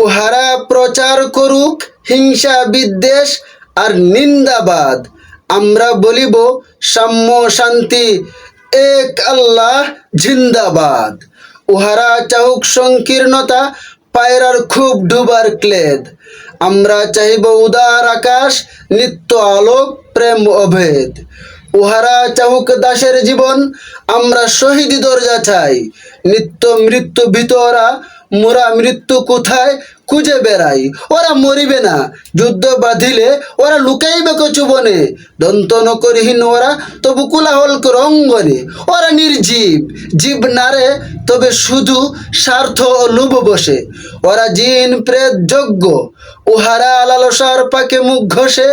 উহারা প্রচার করুক হিংসা বিদ্বেষ আর নিন্দাবাদ, আমরা বলিব সাম্য শান্তি, এক আল্লাহ জিন্দাবাদ। উহারা চাহুক সংকীর্ণতা, পায়রার খুব ডুবার ক্লেদ, আমরা চাহিব উদার আকাশ, নিত্য আলোক, প্রেম অভেদ। উহারা চাহুক দাসের জীবন, আমরা শহীদ দরজা চাই, নিত্য মৃত্যু ভিতরা, মোরা মৃত্যু কোথায় খুঁজে বেড়াই। ওরা মরিবে না, যুদ্ধ বাঁধিলে ওরা লুকাইবে কচুবনে, দন্তন করিহীন ওরা তবু কোলাহল রঙ্গনে। ওরা নির্জীব, জীব নারে তবে শুধু স্বার্থ ও লোভ বসে। ওরা জিন প্রেত যজ্ঞ, উহারা লালসার পাকে মুখ ঘষে,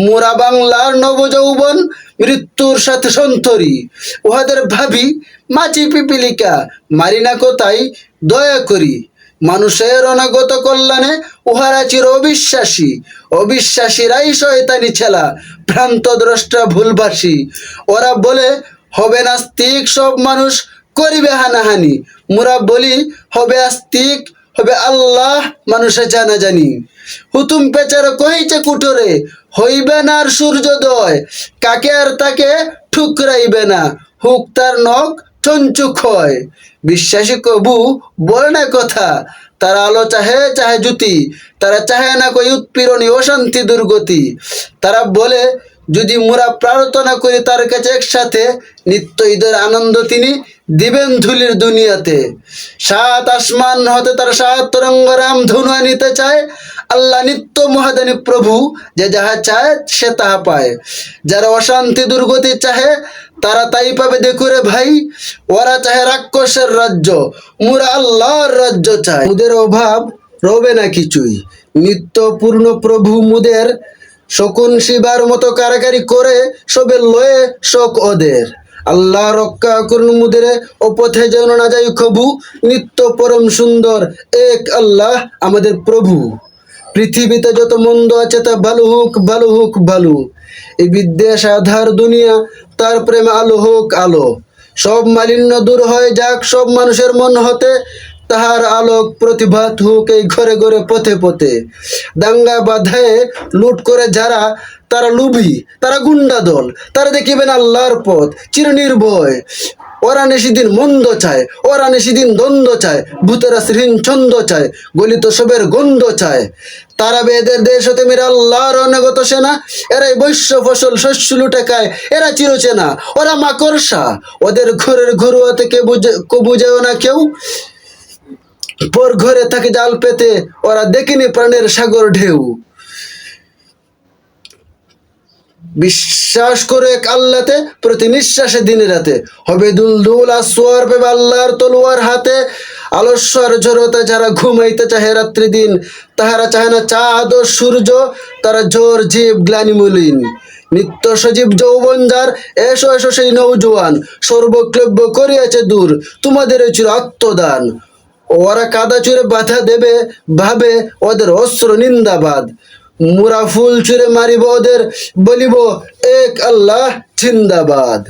মোরা বাংলার নবযৌবন মৃত্যুর সাথে সন্তরী। উহাদের ভাবি মাছি পিপিলিকা, মারি না কোথায় দয়া করি। মানুষের অনাগত কল্যাণে উহারা চির অবিশ্বাসী, অবিশ্বাসীরাই শয়তানি ছেলা, ভ্রান্ত দ্রষ্টা ভুলবাসী। ওরা বলে হবে নাস্তিক সব মানুষ, করিবে হানাহানি, মোরা বলি হবে আস্তিক, হবে আল্লাহ মানুষে জানাজানি। হুতুম পেচার কহিছে কুঠোরে, হইবে না আর সূর্যোদয়, কাকে আর তাকে ঠুকরাইবে না, হুক তার নখ চঞ্চুক হয়। বিশ্বাসী কবু বলে না কথা, তারা আলো চাহে চাহে জ্যোতি, তারা চাহে না কই উৎপীড়নী অশান্তি দুর্গতি। তারা বলে যদি মোরা প্রার্থনা করি তার কাছে একসাথে, নিত্য ঈদের আনন্দ তিনি দিবেন ধুলির দুনিয়াতে। সাত আসমান হতে তার সাত তরঙ্গরাম ধনুয়া নিতে চায়, আল্লাহ নিত্য মহাদানী প্রভু, যে যাহা চায় সে তাহা পায়। যারা অশান্তি দুর্গতি চাহে তারা তাই পাবে দেখুরে ভাই, ওরা চাহে রাক্ষসের রাজ্য, মোরা আল্লাহর রাজ্য চায়। মুদের অভাব রবে না কিছুই, নিত্য পূর্ণ প্রভু মুদের, শকুন শিবার মতো কারাকারি করে সবে লয়ে শোক ওদের। আল্লাহ রক্ষা করুন মুদের, ও পথে যেন না যাই কবু, নিত্য পরম সুন্দর এক আল্লাহ আমাদের প্রভু। পৃথিবীতে যত মন্দ আছে তা ভালো হোক ভালো হোক ভালো, এই বিদ্বেষ আধার দুনিয়া, তার প্রেমে আলো হোক আলো। সব মালিন্য দূর হয়ে যাক সব মানুষের মন হতে, তাহার আলোক প্রতিভাত হোক এই ঘরে ঘরে পথে পথে। দাঙ্গা বাধায় লুট করে যারা, তারা লুভি, তারা গুন্ডা দল, তারা দেখিবেন আল্লাহর পথ চিরনির্ভয়। ওরা নিশিদিন মন্দ চায়, ওরা নিশিদিন দ্বন্দ্ব চায়, ভূতেরা শ্রীহীন ছন্দ চায়, গলিত সবের গন্ধ চায়। তারা বেদের দেশ হতে মেরে আল্লাহর অনাগত সেনা, এরাই বৈশ্য ফসল শস্য লুটে খায়, এরা চিরচেনা। ওরা মাকড়সা, ওদের ঘরের ঘরুয়া থেকে বুঝেও না কেউ, পর ঘরে থাকে জাল পেতে, ওরা দেখেনি প্রাণের সাগর ঢেউ। বিশ্বাস করে এক আল্লাহতে, প্রতি নিঃশ্বাসে দিনে রাতে হবে দুলদুল আসোয়ার পেবে আল্লাহর তলোয়ার হাতে। আলস্যর জড়তা যারা ঘুমাইতে চাহে রাত্রি দিন, তাহারা চাহে না চাঁদ ও সূর্য, তারা জোর জীব গ্লানি মলিন। নিত্য সজীব যৌবন যার, এসো এসো সেই নৌজোয়ান, সর্বক্লব্য করিয়াছে দূর তোমাদের চির আত্মদান। ওরা কাদা চুরে বাধা দেবে ভাবে ওদের অস্ত্র নিন্দাবাদ, মোরা ফুল চুরে মারিব ওদের, বলিব এক আল্লাহ জিন্দাবাদ।